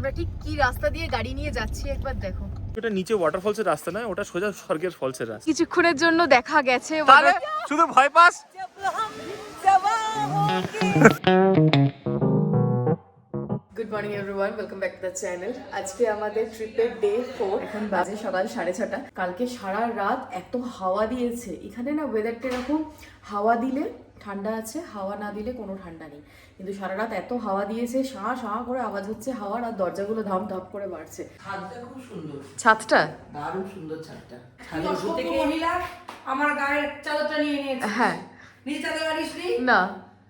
আমরা ঠিক কি রাস্তা দিয়ে গাড়ি নিয়ে যাচ্ছি একবার দেখো। ওটা নিচে ওয়াটারফলসের রাস্তা নয়, ওটা সোজা স্বর্গের ফলসের রাস্তা। কিছুক্ষণের জন্য দেখা গেছে। তাহলে শুধু ভয় pass. Good morning everyone, welcome back to the channel. আজকে আমাদের ট্রিপের ডে 4। এখন বাজে সকাল 6:30। কালকে সারা রাত এত হাওয়া দিয়েছে এখানে না, ওয়েদারটা এরকম হাওয়া দিলে ঠান্ডা আছে, হাওয়া না দিলে কোনো ঠান্ডা নেই। কিন্তু সারা রাত এত হাওয়া দিয়েছে, শাঁ শাঁ করে আওয়াজ হচ্ছে হাওয়ার, আর দরজাগুলো ধাম ধাপ করে বাড়ছে। ছাদটা খুব সুন্দর, ছাদটা দারুণ সুন্দর ছাদটা। ছাদের উপর থেকে মহিলা আমার গায়ের চাদরটা নিয়ে নিয়েছে। হ্যাঁ, নিচে চাদর আনিসনি না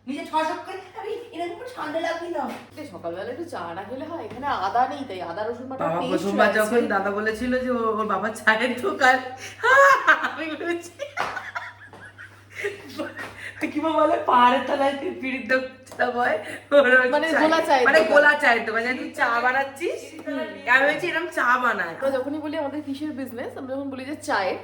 নিচে ছশক করে আমি এরকম করে ঠান্ডা লাগবি না। সকালবেলা একটু চা না খেলে হয়? এখানে আদা নেই, তাই আদা রসুন বাটা বাবা পেস্ট প্রথমবার যখন দাদা বলেছিল যে ওর বাবা চায়ের দোকান, আমি বলেছি কি বলে পাহাড়ের তলায় পিড়ির দোকান হয়, মানে গোলা চায়ের মানে দোকান। গোলা চায়ের দোকান। তুই চা বানাচ্ছিস, আমি বলছি এরকম চা বানায়। আমরা যখনই বলি আমাদের কিসের বিজনেস, আমরা যখন বলি যে চায়ের,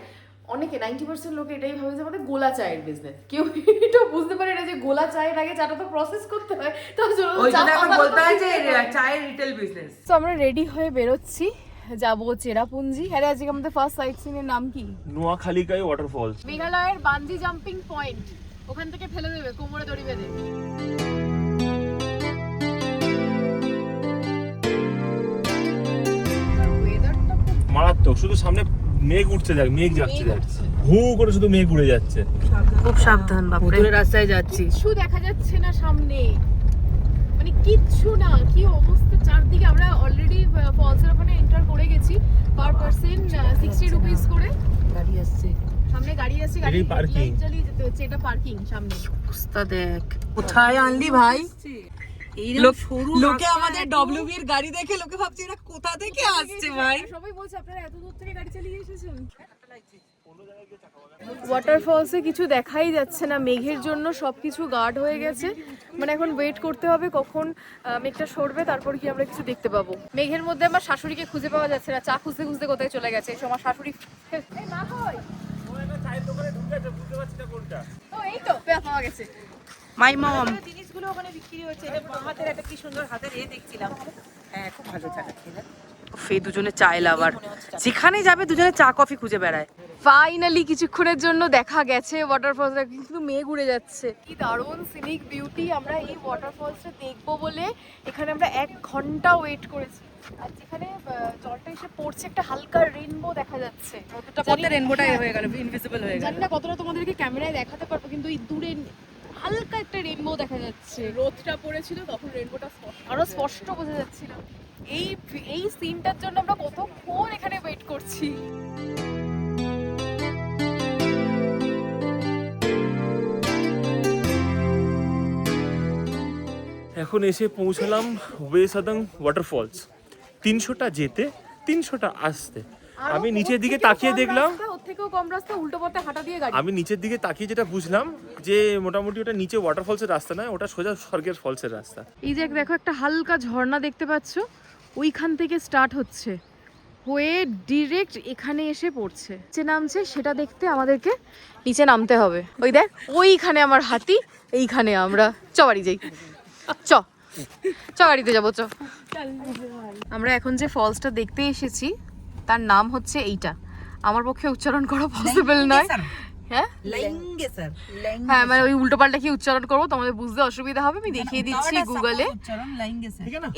অনেকে 90% লোক এটাই ভাবে যে আমাদের গোলা চায়ের বিজনেস। কেউ এটা বুঝতে পারে না যে গোলা চায়ের আগে চাটা তো প্রসেস করতে হয়, তার জন্য ওই জন্য এখন বলতে হয় যে চায়ের রিটেল বিজনেস। তো আমরা রেডি হয়ে বেরোচ্ছি, যাবো চেরাপুঞ্জি। হ্যাঁ, আজকে আমাদের ফার্স্ট সাইট সিন এর নাম কি? নোয়াখালীকাই ওয়াটারফলস, মেঘালয়ের বানজি জাম্পিং পয়েন্ট। ওখান থেকে ফেলে দেবে কোমরে দড়ি বেঁধে। ওয়েদারটা মারাত্মক। শুধু সামনে মেঘ উঠছে, দেখ মেঘ যাচ্ছে, দেখ হু করে শুধু মেঘ উড়ে যাচ্ছে। খুব সাবধান বাপরে, ভুতুরে রাস্তায় যাচ্ছি। কিচ্ছু দেখা যাচ্ছে না সামনে, মানে কিচ্ছু না। কি অবস্থা চারদিকে। আমরা অলরেডি ফলসের ওখানে এন্টার করে গেছি। পার পারসন 60 রুপিস করে। গাড়ি আসছে, সামনে গাড়ি আছে, গাড়ি এটাই parking। চালিয়ে যেতে হচ্ছে। এটা পার্কিং সামনে। অবস্থা দেখ। কোথায় আনলি ভাই? লোকে আমাদের ডব্লিউবি এর গাড়ি দেখে লোকে ভাবছে এরা কোথা থেকে আসছে ভাই। সবাই বলছে আপনারা এত দূর থেকে গাড়ি চালিয়ে এসেছেন। ওয়াটারফলসে কিছু দেখাই যাচ্ছে না মেঘের জন্য, সবকিছু গার্ড হয়ে গেছে। মানে এখন ওয়েট করতে হবে কখন মেঘটা সরবে, তারপর কি আমরা কিছু দেখতে পাবো। মেঘের মধ্যে আমার শাশুড়িকে খুঁজে পাওয়া যাচ্ছে না, চা খুঁজতে খুঁজতে কোথায় চলে গেছে। এই সময় শাশুড়ি এই তো পাওয়া গেছে। মাই মম জিনিসগুলো ওখানে বিক্রি হচ্ছে। এটা হাতের একটা কি সুন্দর হাতের দেখছিলাম। হ্যাঁ, খুব ভালো চাটা খেলাম। ফে দুজনে চায় লাভার, যেখানে যাবে দুজনে চা কফি খুঁজে বেড়ায়। ফাইনালি কিছুক্ষণের জন্য দেখা গেছে ওয়াটারফলসটা, কিন্তু মেঘ উড়ে যাচ্ছে। কি দারুণ সিনিক বিউটি। আমরা এই ওয়াটারফলসটা দেখবো বলে এখানে আমরা 1 ঘন্টা ওয়েট করেছি। আর যেখানে জলটা এসে পড়ছে, একটা হালকা রেইনবো দেখা যাচ্ছে। রেনবোটাই হয়ে গেল, ইনভিজিবল হয়ে গেল। জানি না কতটা তোমাদেরকে ক্যামেরায় দেখাতে পারবো, কিন্তু এই দূরে হালকা একটা রেইনবো দেখা যাচ্ছে। রোদটা পড়েছিল তখন রেইনবোটা আরো স্পষ্ট বোঝা যাচ্ছিল। এই সিনটার জন্য আমরা কতক্ষণ এখানে ওয়েট করছি। এখন এসে পৌঁছালাম ওয়েসাদাং ওয়াটারফলস। 300টা যেতে, 300টা আসতে। আমি নিচের দিকে তাকিয়ে দেখলাম, ওর থেকেও কম রাস্তা, উল্টো পথে হাঁটা দিয়ে গাড়ি। আমি নিচের দিকে তাকিয়ে যেটা বুঝলাম যে মোটামুটি ওটা নিচে ওয়াটারফলসের রাস্তা নয়, ওটা সোজা স্বর্গের ফলসের রাস্তা। এই যে দেখো একটা হালকা ঝর্ণা দেখতে পাচ্ছ, ওইখান থেকে স্টার্ট হচ্ছে হয়ে ডিরেক্ট এখানে এসে পড়ছে। নিচে নামছে, সেটা দেখতে আমাদেরকে নিচে নামতে হবে। ওই দেখ ওইখানে আমার হাতি, এইখানে আমরা বাড়ি যাই। চ গাড়িতে যাবো, চ। আমরা এখন যে ফলসটা দেখতে এসেছি তার নাম হচ্ছে এইটা। আমার পক্ষে উচ্চারণ করা পসিবল নয়। হ্যাঁ হ্যাঁ, মানে ওই উল্টো পাল্টা কি উচ্চারণ করবো, তোমাদের বুঝতে অসুবিধা হবে। আমি দেখিয়ে দিচ্ছি গুগলে।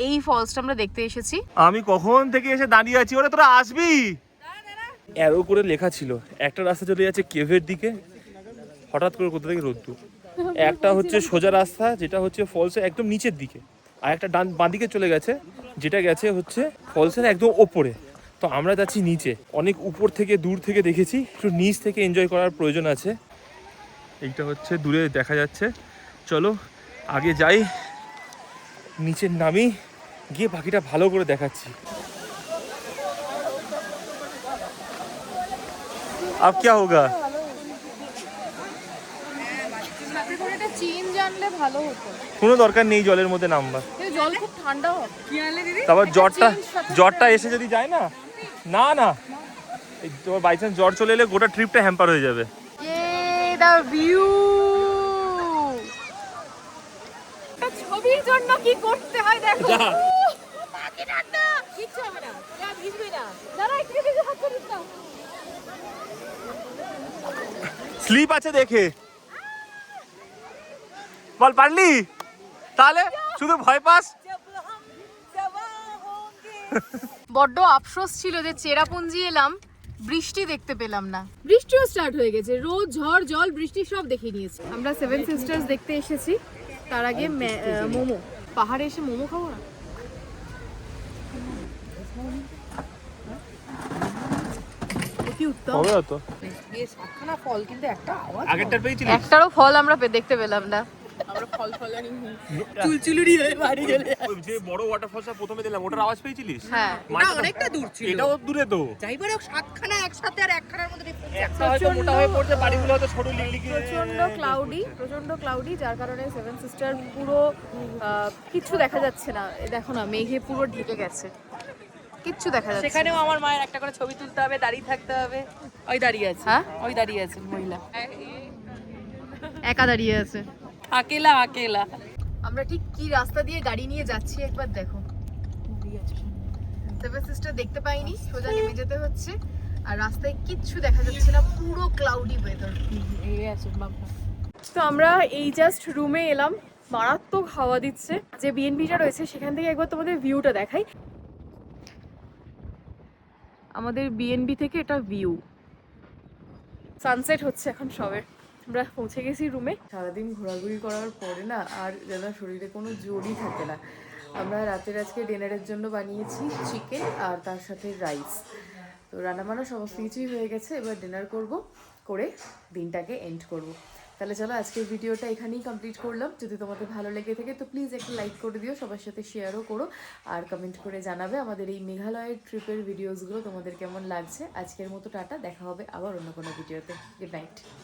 এই ফলসটা আমরা দেখতে এসেছি। আমি কখন থেকে এসে দাঁড়িয়ে আছি, ওরে তোরা আসবি। অ্যারো করে লেখা ছিল একটা রাস্তা চলে যাচ্ছে কেভের দিকে, হঠাৎ করে কোথা থেকে রোদ্দুর। একটা হচ্ছে সোজা রাস্তা যেটা হচ্ছে ফলসের একদম নিচের দিকে, আর একটা বাঁদিকে চলে গেছে যেটা গেছে হচ্ছে ফলসের একদম ওপরে। তো আমরা যাচ্ছি নিচে। অনেক উপর থেকে দূর থেকে দেখেছি, একটু নিচ থেকে এনজয় করার প্রয়োজন আছে। এইটা হচ্ছে দূরে দেখা যাচ্ছে। চলো আগে যাই, নিচের নামি, গিয়ে বাকিটা ভালো করে দেখাচ্ছি। अब क्या होगा? কোনো দরকার নেই জলের মধ্যে নামবার। জল খুব ঠান্ডা হবে। তারপর জ্বরটা এসে যদি যায় না, না না তোমার বাই চান্স জ্বর চলে এলে গোটা ট্রিপটা হ্যাম্পার হয়ে যাবে। ছবির জন্য কি করতে হয় দেখো। কিচ্ছু হবে না, তোরা ভিজবে না। দাঁড়া একটু কিছু হাত করে দাও। স্লিপ আছে দেখে বল, পারলি? তাহলে শুধু ভয় পাস। जब हम जवां होंगे। বড্ড আফসোস ছিল যে চেরাপুঞ্জি এলাম, বৃষ্টি দেখতে পেলাম না। বৃষ্টিও স্টার্ট হয়ে গেছে, রোদ ঝড় জল বৃষ্টি সব দেখে নিয়েছি। আমরা সেভেন সিস্টার্স দেখতে এসেছি, তার আগে মোমো। পাহাড়ে এসে মোমো খাবো না? কি উত্তম। হবে তো বেশ একখানা ফল কিন্তু একটা আওয়াজ আগেরটার পেয়েছিলি? একটারও ফল আমরা দেখতে পেলাম না। আমরা ফল ফলানি চুলচুলুরি হয়ে বাড়ি গেলে। ওই যে বড় ওয়াটারফলটা প্রথমে দিলাম, ওটার আওয়াজ পেয়েছিলিস? হ্যাঁ, ওটা অনেকটা দূর ছিল। এটাও দূরে তো। যাই বলে সাতখানা একসাথে আর একখানার মধ্যে difference আছে। একটা হয়তো মোটা হয়ে পড়ছে, বাড়িগুলো হয়তো ছোট লিগলিগে। প্রচন্ড ক্লাউডি, যার কারণে সেভেন সিস্টার পুরো কিচ্ছু দেখা যাচ্ছে না। এ দেখো না, মেঘে পুরো ঢেকে গেছে, কিচ্ছু দেখা যাচ্ছে না। সেখানেও আমার মায়ের একটা করে ছবি তুলতে হবে, দাঁড়িয়ে থাকতে হবে। ওই দাঁড়িয়ে আছে, হ্যাঁ? ওই দাঁড়িয়ে আছে মহিলা, একা দাঁড়িয়ে আছে। আকেলা আকেলা। আমরা ঠিক কি রাস্তা দিয়ে গাড়ি নিয়ে যাচ্ছি একবার দেখো। সেভেন সিস্টার দেখতে পাইনি, সোজা নেমে যেতে হচ্ছে, আর রাস্তায় কিচ্ছু দেখা যাচ্ছে না, পুরো ক্লাউডি ওয়েদার। এই আছে বাবা। তো আমরা এই জাস্ট রুমে এলাম, মারাত্মক হাওয়া দিচ্ছে। যে বিএনপিটা রয়েছে সেখান থেকে একবার তোমাদের ভিউটা দেখাই। আমাদের বিএনপি থেকে এটা ভিউ, সানসেট হচ্ছে এখন সবে। আমরা পৌঁছে গেছি রুমে। সারাদিন ঘোরাঘুরি করার পরে না আর যেন শরীরে কোনো জোরই থাকে না। আমরা রাতের আজকে ডিনারের জন্য বানিয়েছি চিকেন আর তার সাথে রাইস। তো রান্নাবান্না সমস্ত কিছুই হয়ে গেছে, এবার ডিনার করব, করে দিনটাকে এন্ড করব। তাহলে চলো আজকের ভিডিওটা এখানেই কমপ্লিট করলাম। যদি তোমাদের ভালো লেগে থাকে তো প্লিজ একটা লাইক করে দিও, সবার সাথে শেয়ারও করো, আর কমেন্ট করে জানাবে আমাদের এই মেঘালয়ের ট্রিপের ভিডিওসগুলো তোমাদের কেমন লাগছে। আজকের মতো টাটা, দেখা হবে আবার অন্য কোনো ভিডিওতে। Good night.